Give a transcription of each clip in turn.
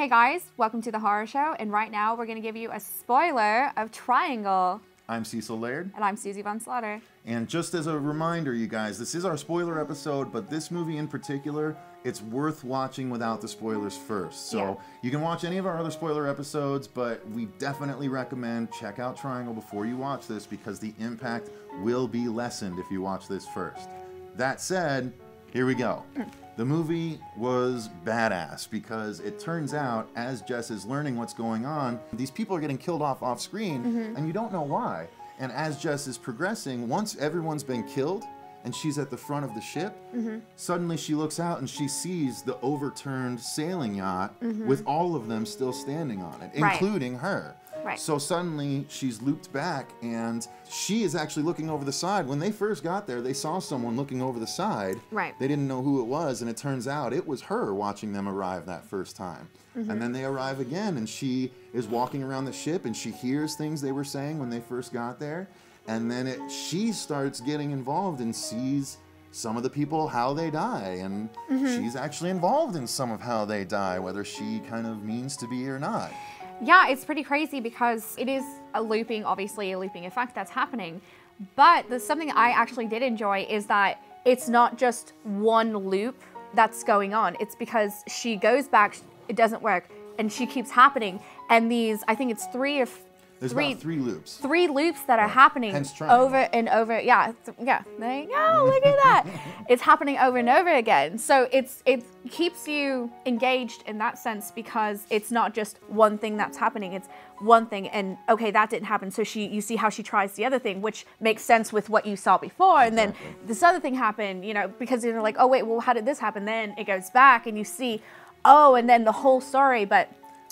Hey guys, welcome to the horror show, and right now we're going to give you a spoiler of Triangle. I'm Cecil Laird. And I'm Susie Von Slaughter. And just as a reminder, you guys, this is our spoiler episode, but this movie in particular, it's worth watching without the spoilers first. So you can watch any of our other spoiler episodes, but we definitely recommend check out Triangle before you watch this because the impact will be lessened if you watch this first. That said, here we go. The movie was badass because it turns out, as Jess is learning what's going on, these people are getting killed off screen, and you don't know why. And as Jess is progressing, once everyone's been killed and she's at the front of the ship, suddenly she looks out and she sees the overturned sailing yacht with all of them still standing on it, including her. Right. So suddenly she's looped back and she is actually looking over the side. When they first got there, they saw someone looking over the side. Right. They didn't know who it was, and it turns out it was her watching them arrive that first time. And then they arrive again, and she is walking around the ship, and she hears things they were saying when they first got there. And then she starts getting involved and sees some of the people, how they die. And she's actually involved in some of how they die, whether she kind of means to be or not. Yeah, it's pretty crazy because it is obviously a looping effect that's happening. But there's something I actually did enjoy is that it's not just one loop that's going on. It's because she goes back, it doesn't work, and she keeps happening. And these, I think it's There's about three loops. Three loops that are happening over and over. Yeah, yeah. There you go. Look at that. It's happening over and over again. So it keeps you engaged in that sense because it's not just one thing that's happening. It's one thing, and okay, that didn't happen. So you see how she tries the other thing, which makes sense with what you saw before. And then this other thing happened, you know, because you're like, oh wait, well, how did this happen? Then it goes back, and you see, oh, and then the whole story. But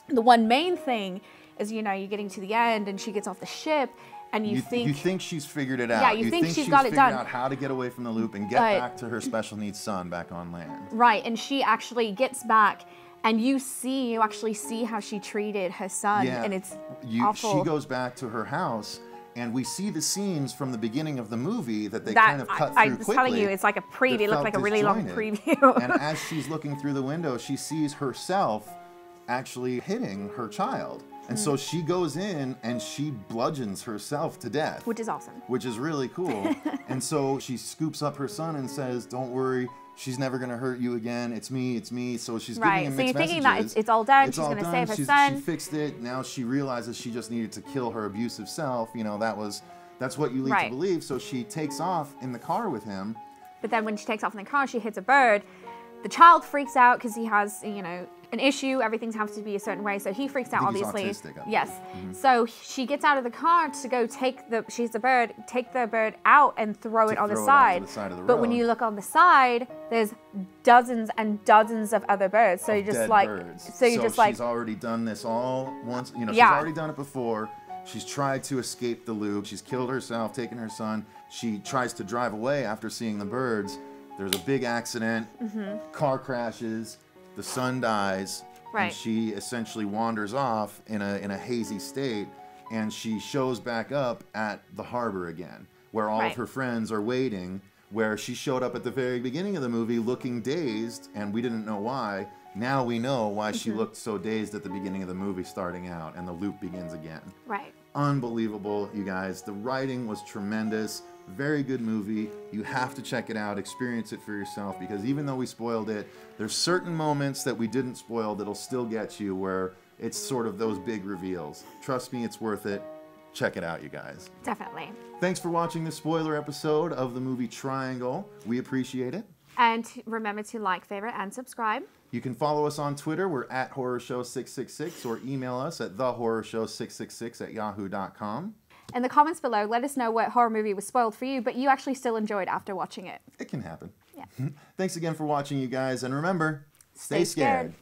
the one main thing is, you know, you're getting to the end and she gets off the ship and you think she's figured it out. Yeah, you think she's got it done. Figured out how to get away from the loop and get back to her special needs son back on land. Right, and she actually gets back and you actually see how she treated her son, and it's awful. She goes back to her house and we see the scenes from the beginning of the movie that they kind of cut through quickly. I was telling you, it's like a preview. It looked like a really long preview. And as she's looking through the window, she sees herself actually hitting her child. And so she goes in and she bludgeons herself to death. Which is awesome. Which is really cool. And so she scoops up her son and says, don't worry, she's never going to hurt you again. It's me, it's me. So she's giving him mixed messages. So you're thinking that it's all done, she's going to save her son. She fixed it. Now she realizes she just needed to kill her abusive self. You know, that's what you lead to believe. So she takes off in the car with him. But then when she takes off in the car, she hits a bird. The child freaks out because he has, you know, an issue. Everything has to be a certain way, so he freaks out. Obviously, he's autistic, yes. So she gets out of the car to go take the bird out and throw it on the side. But when you look on the side, there's dozens and dozens of other birds. So you're just like, she's already done this all once. You know, she's already done it before. She's tried to escape the loop. She's killed herself, taken her son. She tries to drive away after seeing the birds. There's a big accident, car crashes, the son dies, and she essentially wanders off in a hazy state, and she shows back up at the harbor again, where all of her friends are waiting, where she showed up at the very beginning of the movie looking dazed, and we didn't know why. Now we know why she looked so dazed at the beginning of the movie starting out, and the loop begins again. Right. Unbelievable, you guys. The writing was tremendous. Very good movie. You have to check it out, experience it for yourself, because even though we spoiled it, there's certain moments that we didn't spoil that'll still get you where it's sort of those big reveals. Trust me, it's worth it. Check it out, you guys. Definitely. Thanks for watching this spoiler episode of the movie Triangle. We appreciate it. And remember to like, favorite, and subscribe. You can follow us on Twitter. We're at HorrorShow666, or email us at thehorrorshow666@yahoo.com. In the comments below, let us know what horror movie was spoiled for you, but you actually still enjoyed after watching it. It can happen. Yeah. Thanks again for watching, you guys. And remember, stay scared.